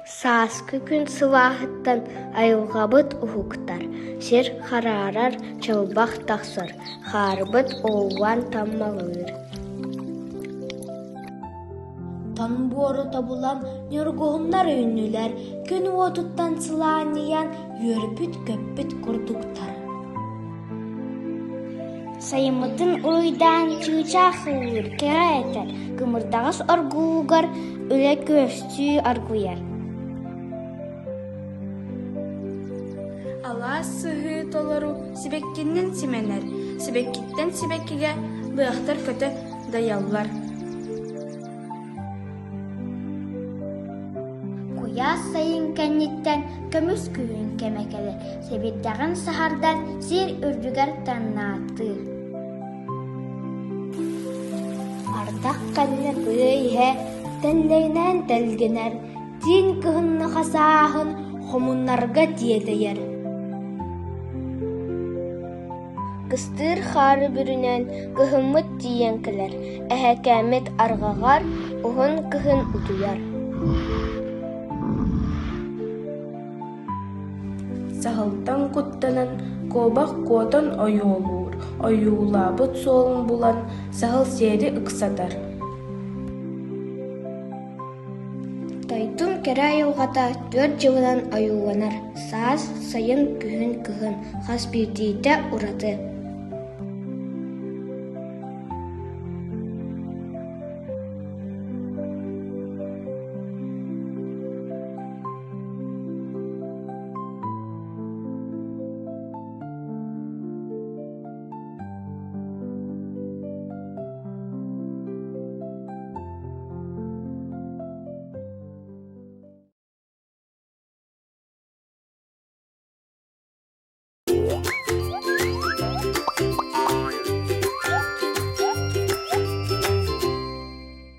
Сааскы күн сылаахыттан айылғабыт уһуктар, сир хараарар чылбах тахсыр, хаарбыт оолуан таммалыыр. Тан буору табулан ньоргоһуннар өйнүлэр, күн уотуттан сылаанныйан үөрбүт көппүт курдуктар. Сайымытын уйдан чыычаах ылыыр кэра этэр, кымырдағас оргуугар үлэ көстүү аргуяр. Алаас сыһыы толору сибеккиннен сименер, сибеккиттен сибеккиге быахтар көтө даяллар. Куяас сайын кэнниттен көмүс күүн кемекеле, себиддагын сахардан сир үрдүгер таннааты. Ардак кэнне быйhe тэллэйнэн тэлгенер, тин кыһынны хасаахын хомуннарга тиэтэйэр. Кыстыр хары бүрүнэн кыһыммыт тиен кэлэр, эһэкэмит аргагар уһун кыһын утуяр. Сахылтан куттанан кобах куотон ойуолуур, ойуулаабыт суолун булан сахыл сиэри ыксатар. Тайтун кэрэ айылғата 4 жылынан айууланар, саас сайын күһүн кыһын хас биирдиитэ ураты.